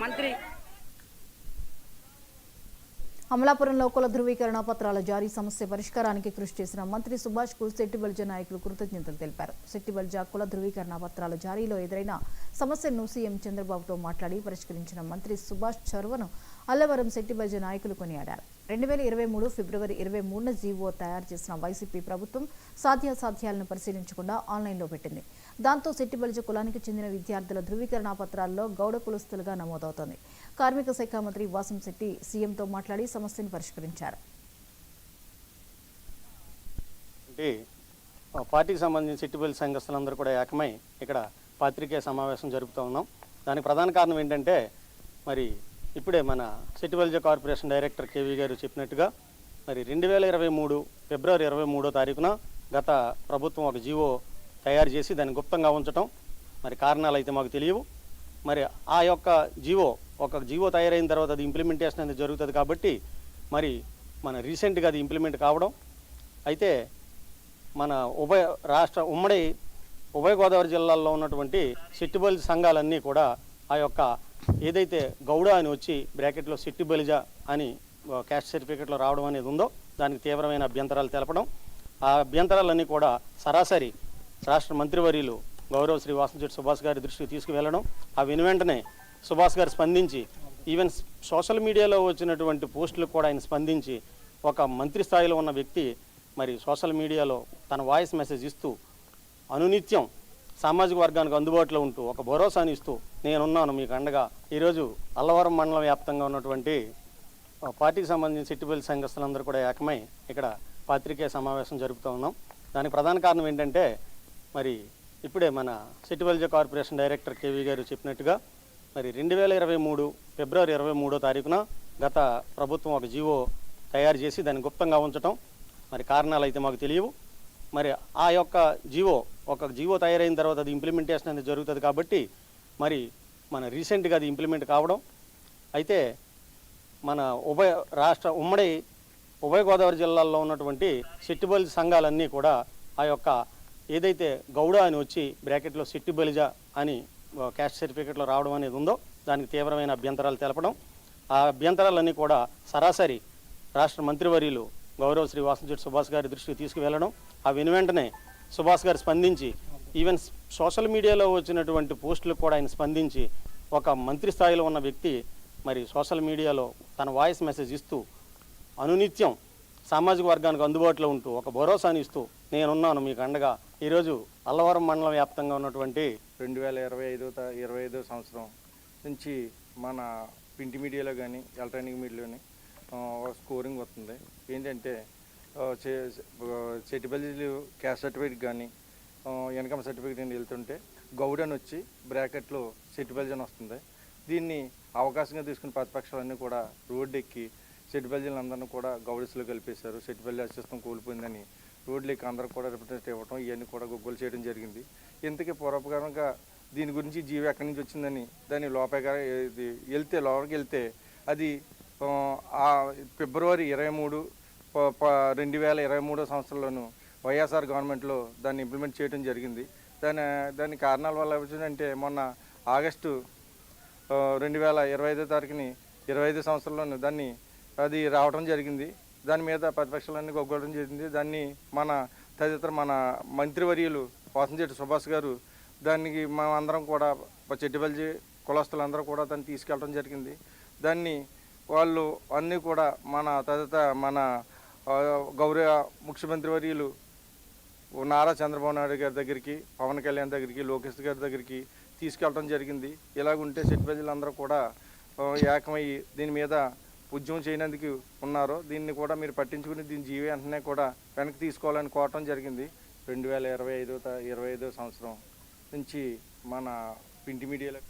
మంత్రి అమలాపురంలో కుల ధృవీకరణ పత్రాల జారీ సమస్య పరిష్కారానికి కృషి చేసిన మంత్రి సుభాష్ కు సెట్టిబల్జ నాయకులు కృతజ్ఞతలు తెలిపారు. సెట్టిబల్జ కుల ధృవీకరణ పత్రాల జారీలో ఎదురైన సమస్యను సీఎం చంద్రబాబుతో మాట్లాడి పరిష్కరించిన మంత్రి సుభాష్ చొరవను అల్లవరం సెట్టిబల్జ నాయకులు కొనియాడారు. 2023 ఫిబ్రవరి 23న జీవో తయారు చేసిన వైసీపీ ప్రభుత్వం సాధ్యాసాధ్యాలను పరిశీలించకుండా ఆన్లైన్లో పెట్టింది. దాంతో సెట్టిబల్జ కులానికి చెందిన విద్యార్థుల ధృవీకరణ పత్రాల్లో గౌడ కులస్తులుగా నమోదవుతోంది. కార్మిక శాఖ మంత్రి వాసంశెట్టి సీఎంతో మాట్లాడి సమస్యను పరిష్కరించారు. పార్టీకి సంబంధించిన సెట్టిబల్జ సంఘస్థులందరూ కూడా ఏకమై ఇక్కడ పాత్రికేయ సమావేశం జరుపుతూ ఉన్నాం. దానికి ప్రధాన కారణం ఏంటంటే మరి ఇప్పుడే మన సెట్టిబల్జ కార్పొరేషన్ డైరెక్టర్ కేవీ గారు చెప్పినట్టుగా మరి 2023 ఫిబ్రవరి 23వ తారీఖున గత ప్రభుత్వం ఒక జీవో తయారు చేసి దాన్ని గుప్తంగా ఉంచటం, మరి కారణాలు అయితే మాకు తెలియవు. మరి ఆ యొక్క జీవో తయారైన తర్వాత అది ఇంప్లిమెంటేషన్ అనేది జరుగుతుంది కాబట్టి మరి మన రీసెంట్గా అది ఇంప్లిమెంట్ కావడం అయితే మన ఉమ్మడి ఉభయ గోదావరి జిల్లాల్లో ఉన్నటువంటి సెట్టిబల్జ సంఘాలన్నీ కూడా ఆ యొక్క ఏదైతే గౌడ అని వచ్చి బ్రాకెట్లో సెట్టిబల్జ అని క్యాస్ట్ సర్టిఫికేట్లో రావడం అనేది ఉందో దానికి తీవ్రమైన అభ్యంతరాలు తెలపడం, ఆ అభ్యంతరాలన్నీ కూడా సరాసరి రాష్ట్ర మంత్రివర్యులు గౌరవ శ్రీ వాసంశెట్టి సుభాష్ గారి దృష్టికి తీసుకువెళ్ళడం, ఆ వెంటనే సుభాష్ గారు స్పందించి ఈవెన్ సోషల్ మీడియాలో వచ్చినటువంటి పోస్టులకు కూడా ఆయన స్పందించి ఒక మంత్రి స్థాయిలో ఉన్న వ్యక్తి మరి సోషల్ మీడియాలో తన వాయిస్ మెసేజ్ ఇస్తూ అనునిత్యం సామాజిక వర్గానికి అందుబాటులో ఉంటూ ఒక భరోసాని ఇస్తూ నేనున్నాను మీకు అండగా ఈరోజు అల్లవరం మండలం వ్యాప్తంగా ఉన్నటువంటి పార్టీకి సంబంధించిన సెట్టిబల్జ సంఘస్థులందరూ కూడా ఏకమై ఇక్కడ పాత్రికేయ సమావేశం జరుపుతూ ఉన్నాం. దానికి ప్రధాన కారణం ఏంటంటే మరి ఇప్పుడే మన సెట్టిబల్జ కార్పొరేషన్ డైరెక్టర్ కేవీ గారు చెప్పినట్టుగా మరి 2023 ఫిబ్రవరి 23వ తారీఖున గత ప్రభుత్వం ఒక జీవో తయారు చేసి దాన్ని గుప్తంగా ఉంచటం, మరి కారణాలు అయితే మాకు తెలియవు. మరి ఆ యొక్క జీవో తయారైన తర్వాత అది ఇంప్లిమెంటేషన్ అనేది జరుగుతుంది కాబట్టి మరి మన రీసెంట్గా అది ఇంప్లిమెంట్ కావడం అయితే మన ఉమ్మడి ఉభయ గోదావరి జిల్లాల్లో ఉన్నటువంటి సెట్టిబల్జ సంఘాలన్నీ కూడా ఆ యొక్క ఏదైతే గౌడ అని వచ్చి బ్రాకెట్లో సెట్టిబల్జ అని క్యాస్ట్ సర్టిఫికేట్లో రావడం అనేది ఉందో దానికి తీవ్రమైన అభ్యంతరాలు తెలపడం, ఆ అభ్యంతరాలన్నీ కూడా సరాసరి రాష్ట్ర మంత్రివర్యులు గౌరవ శ్రీ వాసంశెట్టి సుభాష్ గారి దృష్టికి తీసుకువెళ్ళడం, ఆ వెంటనే సుభాష్ గారు స్పందించి ఈవెన్ సోషల్ మీడియాలో వచ్చినటువంటి పోస్టులకు కూడా ఆయన స్పందించి ఒక మంత్రి స్థాయిలో ఉన్న వ్యక్తి మరి సోషల్ మీడియాలో తన వాయిస్ మెసేజ్ ఇస్తూ అనునిత్యం సామాజిక వర్గానికి అందుబాటులో ఉంటూ ఒక భరోసాని ఇస్తూ నేనున్నాను మీకు అండగా ఈరోజు అల్లవరం మండలం వ్యాప్తంగా ఉన్నటువంటి 2025 సంవత్సరం నుంచి మన ప్రింట్ మీడియాలో కానీ ఎలక్ట్రానిక్ మీడియాలోని స్కోరింగ్ వస్తుంది. ఏంటంటే సెట్టిబల్జ క్యాస్ట్ సర్టిఫికేట్ కానీ ఇన్కమ్ సర్టిఫికేట్ అని వెళ్తుంటే గౌడ్ అని వచ్చి బ్రాకెట్లో సెట్టిబల్జ అని వస్తుంది. దీన్ని అవకాశంగా తీసుకుని ప్రతిపక్షాలన్నీ కూడా రోడ్డు ఎక్కి సెట్టిబల్జలందరినీ కూడా గౌడస్లో కలిపేశారు. సెట్టిబల్జ అస్తిత్వం కోల్పోయిందని రోడ్లు ఎక్కి అందరూ కూడా రిప్రజెంట్ ఇవ్వడం, ఇవన్నీ కూడా గొగ్గలు చేయడం జరిగింది. ఇంతకీ పూర్వపరంగా దీని గురించి జీవో ఎక్కడి నుంచి వచ్చిందని దాన్ని లోపలికి వెళ్తే అది ఫిబ్రవరి 23 2023 సంవత్సరంలోనూ వైఎస్ఆర్ గవర్నమెంట్లో దాన్ని ఇంప్లిమెంట్ చేయడం జరిగింది. దాని కారణాల వల్ల వచ్చిందంటే మొన్న ఆగస్టు 2025 తారీఖుని 25 సంవత్సరంలోనూ దాన్ని అది రావడం జరిగింది. దాని మీద ప్రతిపక్షాలన్నీ గొగ్గడం జరిగింది. దాన్ని మన మంత్రివర్యులు వాసంశెట్టి సుభాష్ గారు దానికి మేమందరం కూడా సెట్టిబల్జ కులస్తులందరూ కూడా దాన్ని తీసుకెళ్ళడం జరిగింది. దాన్ని వాళ్ళు అన్నీ కూడా మన గౌరవ ముఖ్యమంత్రి వర్యులు నారా చంద్రబాబు నాయుడు గారి దగ్గరికి, పవన్ కళ్యాణ్ దగ్గరికి, లోకేష్ గారి దగ్గరికి తీసుకెళ్ళడం జరిగింది. ఇలాగుంటే సెట్టిబల్జలందరూ కూడా ఏకమయ్యి దీని మీద ఉద్యమం చేయనందుకు ఉన్నారు. దీన్ని కూడా మీరు పట్టించుకుని దీని జీవో వెంటనే కూడా వెనక్కి తీసుకోవాలని కోరటం జరిగింది. 2025 సంవత్సరం నుంచి మన ప్రింట్ మీడియాలో